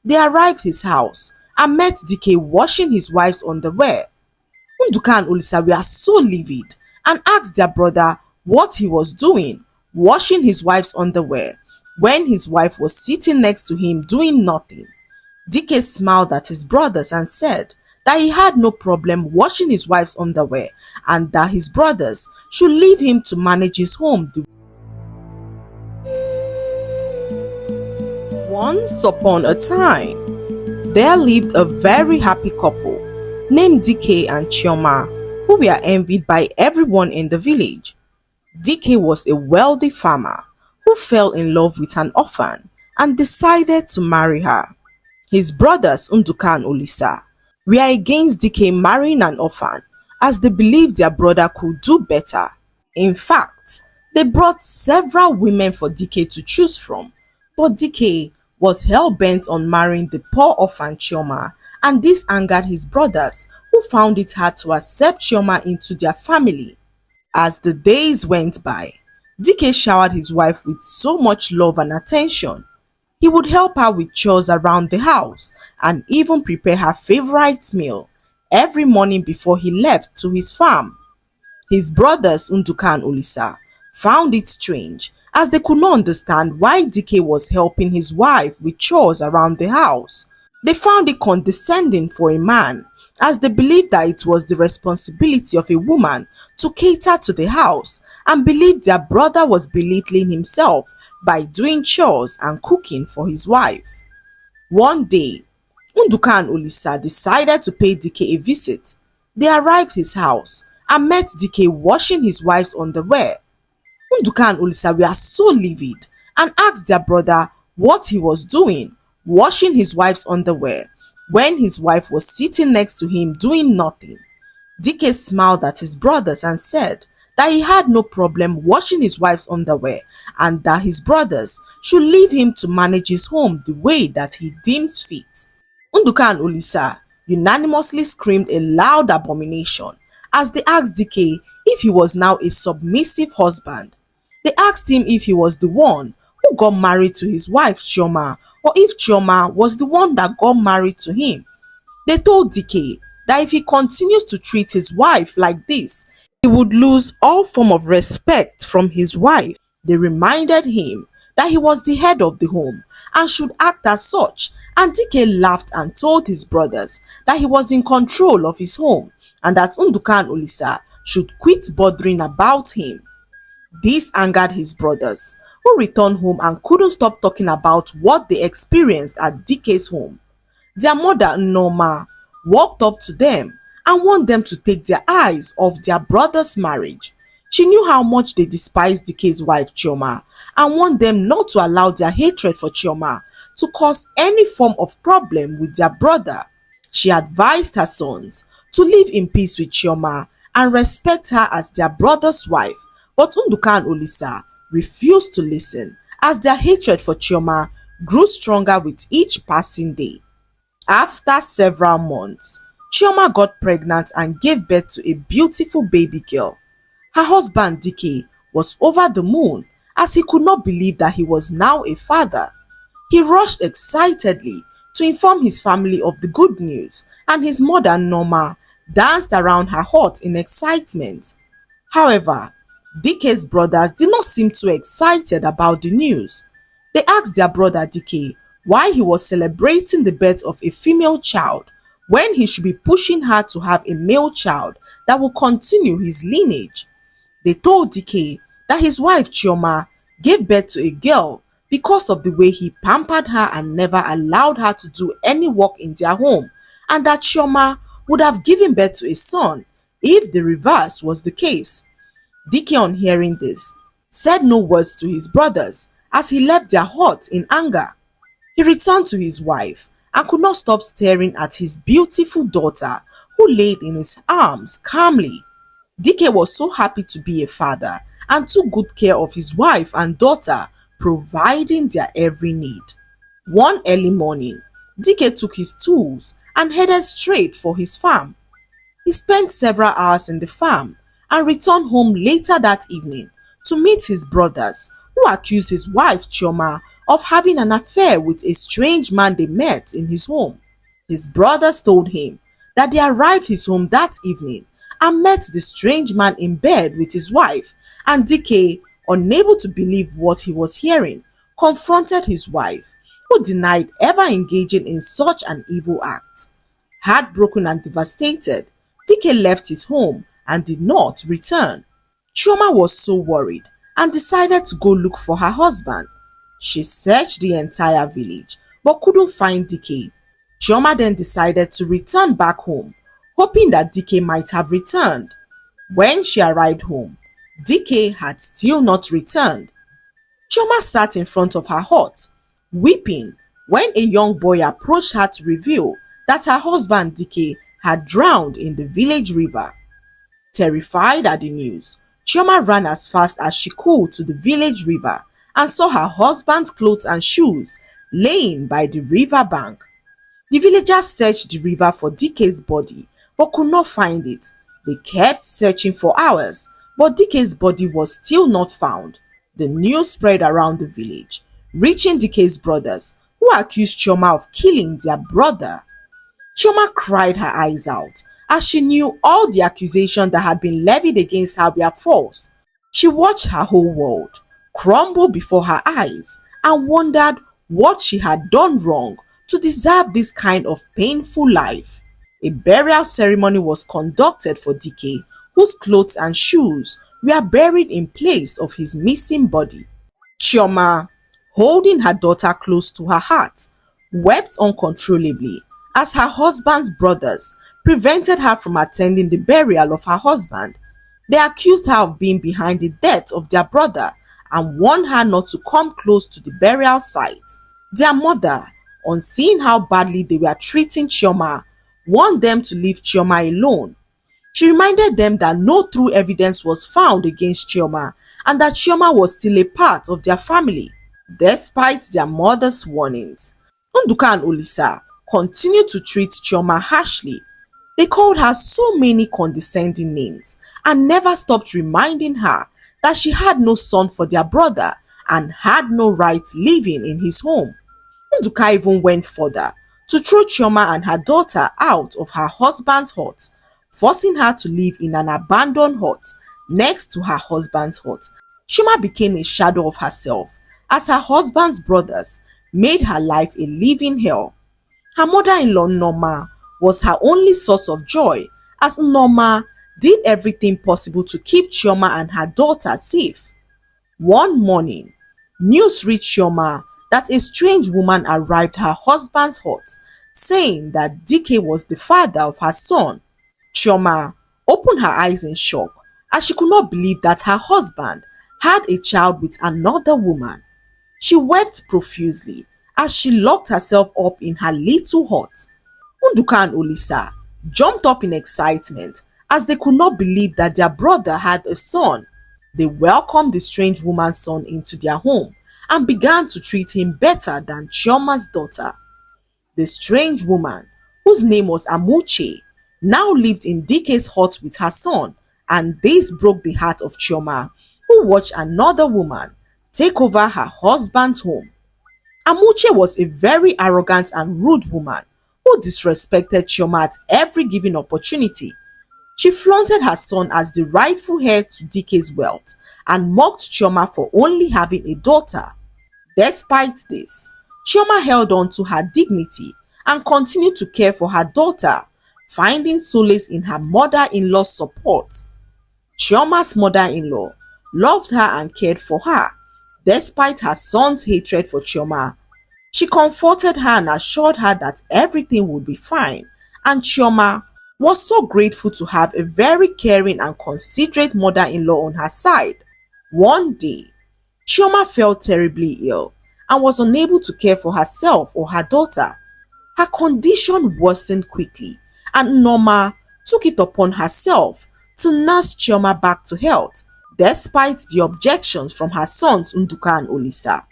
They arrived at his house and met DK washing his wife's underwear. Nduka and Olisa were so livid and asked their brother what he was doing, washing his wife's underwear, when his wife was sitting next to him doing nothing. DK smiled at his brothers and said that he had no problem washing his wife's underwear and that his brothers should leave him to manage his home. Once upon a time, there lived a very happy couple named DK and Chioma, who were envied by everyone in the village. DK was a wealthy farmer who fell in love with an orphan and decided to marry her. His brothers Nduka and Olisa were against DK marrying an orphan as they believed their brother could do better. In fact, they brought several women for DK to choose from, but DK was hell-bent on marrying the poor orphan Chioma, and this angered his brothers, who found it hard to accept Chioma into their family. As the days went by, DK showered his wife with so much love and attention. He would help her with chores around the house and even prepare her favorite meal every morning before he left to his farm. His brothers Nduka and Olisa found it strange as they could not understand why DK was helping his wife with chores around the house. They found it condescending for a man as they believed that it was the responsibility of a woman to cater to the house and believed their brother was belittling himself by doing chores and cooking for his wife. One day, Nduka and Olisa decided to pay DK a visit. They arrived at his house and met DK washing his wife's underwear. Nduka and Olisa were so livid and asked their brother what he was doing, washing his wife's underwear, when his wife was sitting next to him doing nothing. DK smiled at his brothers and said that he had no problem washing his wife's underwear and that his brothers should leave him to manage his home the way that he deems fit. Nduka and Olisa unanimously screamed a loud abomination as they asked DK if he was now a submissive husband. They asked him if he was the one who got married to his wife Chioma or if Chioma was the one that got married to him. They told DK that if he continues to treat his wife like this, he would lose all form of respect from his wife. They reminded him that he was the head of the home and should act as such, and DK laughed and told his brothers that he was in control of his home and that Nduka and Olisa should quit bothering about him. This angered his brothers, who returned home and couldn't stop talking about what they experienced at DK's home. Their mother, Norma, walked up to them and warned them to take their eyes off their brother's marriage. She knew how much they despised DK's wife, Chioma, and warned them not to allow their hatred for Chioma to cause any form of problem with their brother. She advised her sons to live in peace with Chioma and respect her as their brother's wife, but Nduka and Olisa refused to listen as their hatred for Chioma grew stronger with each passing day. After several months, Chioma got pregnant and gave birth to a beautiful baby girl. Her husband DK was over the moon as he could not believe that he was now a father. He rushed excitedly to inform his family of the good news, and his mother Norma danced around her hut in excitement. However, DK's brothers did not seem too excited about the news. They asked their brother DK why he was celebrating the birth of a female child when he should be pushing her to have a male child that will continue his lineage. They told DK that his wife Chioma gave birth to a girl because of the way he pampered her and never allowed her to do any work in their home, and that Chioma would have given birth to a son if the reverse was the case. DK, on hearing this, said no words to his brothers as he left their hut in anger. He returned to his wife and could not stop staring at his beautiful daughter, who laid in his arms calmly. DK was so happy to be a father and took good care of his wife and daughter, providing their every need. One early morning, DK took his tools and headed straight for his farm. He spent several hours in the farm and returned home later that evening to meet his brothers, who accused his wife Chioma of having an affair with a strange man they met in his home. His brothers told him that they arrived his home that evening and met the strange man in bed with his wife, and DK, unable to believe what he was hearing, confronted his wife, who denied ever engaging in such an evil act. Heartbroken and devastated, DK left his home and did not return. Chioma was so worried and decided to go look for her husband. She searched the entire village but couldn't find DK. Chioma then decided to return back home, hoping that DK might have returned. When she arrived home, DK had still not returned. Chioma sat in front of her hut, weeping, when a young boy approached her to reveal that her husband DK had drowned in the village river. Terrified at the news, Chioma ran as fast as she could to the village river and saw her husband's clothes and shoes laying by the river bank. The villagers searched the river for DK's body but could not find it. They kept searching for hours, but DK's body was still not found. The news spread around the village, reaching DK's brothers, who accused Chioma of killing their brother. Chioma cried her eyes out as she knew all the accusations that had been levied against her were false. She watched her whole world crumble before her eyes and wondered what she had done wrong to deserve this kind of painful life. A burial ceremony was conducted for DK, whose clothes and shoes were buried in place of his missing body. Chioma, holding her daughter close to her heart, wept uncontrollably as her husband's brothers prevented her from attending the burial of her husband. They accused her of being behind the death of their brother and warned her not to come close to the burial site. Their mother, on seeing how badly they were treating Chioma, warned them to leave Chioma alone. She reminded them that no true evidence was found against Chioma and that Chioma was still a part of their family. Despite their mother's warnings, Nduka and Olisa continued to treat Chioma harshly. They called her so many condescending names and never stopped reminding her that she had no son for their brother and had no right living in his home. Nduka even went further to throw Chioma and her daughter out of her husband's hut, forcing her to live in an abandoned hut next to her husband's hut. Chioma became a shadow of herself as her husband's brothers made her life a living hell. Her mother-in-law Norma was her only source of joy, as Norma did everything possible to keep Chioma and her daughter safe. One morning, news reached Chioma that a strange woman arrived at her husband's hut, saying that DK was the father of her son. Chioma opened her eyes in shock as she could not believe that her husband had a child with another woman. She wept profusely as she locked herself up in her little hut. Nduka and Olisa jumped up in excitement as they could not believe that their brother had a son. They welcomed the strange woman's son into their home and began to treat him better than Chioma's daughter. The strange woman, whose name was Amuche, now lived in DK's hut with her son, and this broke the heart of Chioma, who watched another woman take over her husband's home. Amuche was a very arrogant and rude woman who disrespected Chioma at every given opportunity. She flaunted her son as the rightful heir to DK's wealth and mocked Chioma for only having a daughter. Despite this, Chioma held on to her dignity and continued to care for her daughter, finding solace in her mother-in-law's support. Chioma's mother-in-law loved her and cared for her, despite her son's hatred for Chioma. She comforted her and assured her that everything would be fine, and Chioma was so grateful to have a very caring and considerate mother-in-law on her side. One day, Chioma fell terribly ill and was unable to care for herself or her daughter. Her condition worsened quickly, and Norma took it upon herself to nurse Chioma back to health, despite the objections from her sons Nduka and Olisa.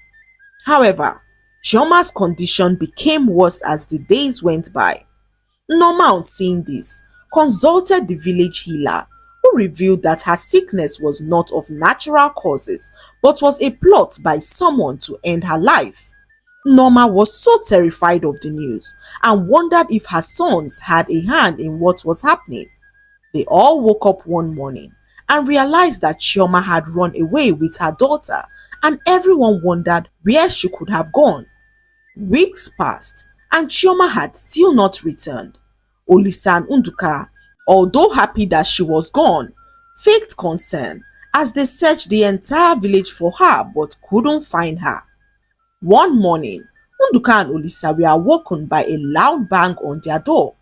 However, Chioma's condition became worse as the days went by. Norma, on seeing this, consulted the village healer, who revealed that her sickness was not of natural causes but was a plot by someone to end her life. Norma was so terrified of the news and wondered if her sons had a hand in what was happening. They all woke up one morning and realized that Chioma had run away with her daughter, and everyone wondered where she could have gone. Weeks passed and Chioma had still not returned. Olisa and Unduka, although happy that she was gone, faked concern as they searched the entire village for her but couldn't find her. One morning, Unduka and Olisa were awoken by a loud bang on their door.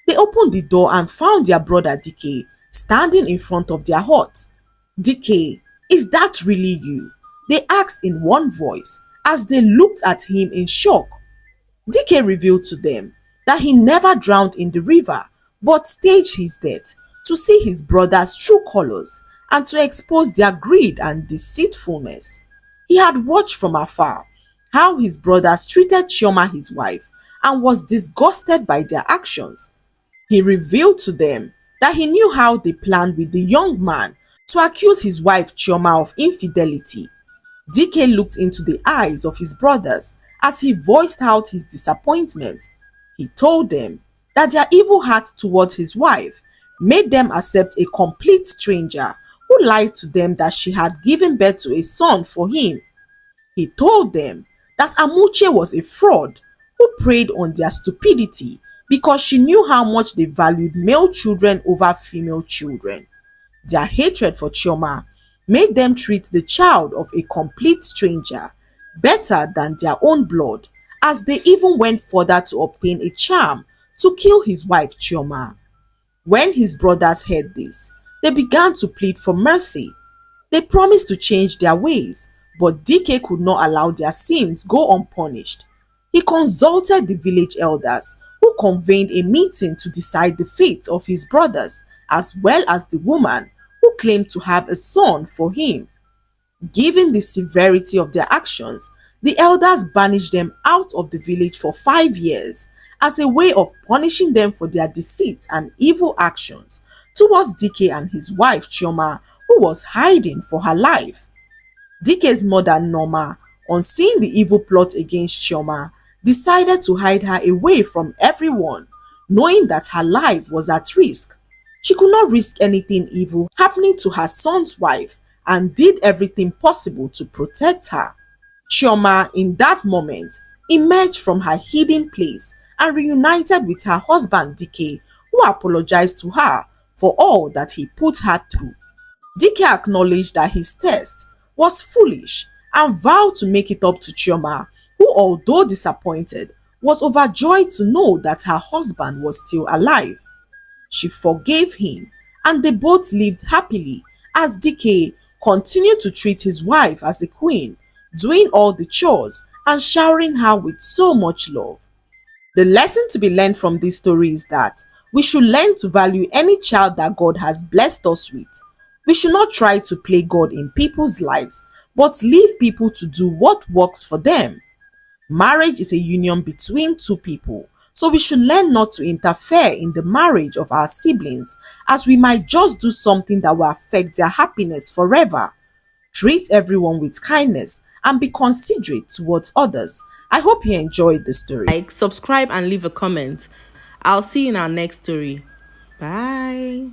They opened the door and found their brother DK standing in front of their hut. DK, is that really you? They asked in one voice as they looked at him in shock. DK revealed to them that he never drowned in the river but staged his death to see his brother's true colors and to expose their greed and deceitfulness. He had watched from afar how his brothers treated Chioma, his wife, and was disgusted by their actions. He revealed to them that he knew how they planned with the young man to accuse his wife Chioma of infidelity. DK looked into the eyes of his brothers as he voiced out his disappointment. He told them that their evil heart towards his wife made them accept a complete stranger who lied to them that she had given birth to a son for him. He told them that Amuche was a fraud who preyed on their stupidity because she knew how much they valued male children over female children. Their hatred for Chioma made them treat the child of a complete stranger better than their own blood, as they even went further to obtain a charm to kill his wife Chioma. When his brothers heard this, they began to plead for mercy. They promised to change their ways, but DK could not allow their sins go unpunished. He consulted the village elders, who convened a meeting to decide the fate of his brothers, as well as the woman who claimed to have a son for him. Given the severity of their actions, the elders banished them out of the village for 5 years as a way of punishing them for their deceit and evil actions towards DK and his wife Chioma, who was hiding for her life. DK's mother Norma, on seeing the evil plot against Chioma, decided to hide her away from everyone, knowing that her life was at risk. She could not risk anything evil happening to her son's wife and did everything possible to protect her. Chioma, in that moment, emerged from her hiding place and reunited with her husband DK, who apologized to her for all that he put her through. DK acknowledged that his test was foolish and vowed to make it up to Chioma, who, although disappointed, was overjoyed to know that her husband was still alive. She forgave him and they both lived happily as DK continued to treat his wife as a queen, doing all the chores and showering her with so much love. The lesson to be learned from this story is that we should learn to value any child that God has blessed us with. We should not try to play God in people's lives, but leave people to do what works for them. Marriage is a union between two people, so we should learn not to interfere in the marriage of our siblings, as we might just do something that will affect their happiness forever. Treat everyone with kindness and be considerate towards others. I hope you enjoyed the story. Like, subscribe, and leave a comment. I'll see you in our next story. Bye.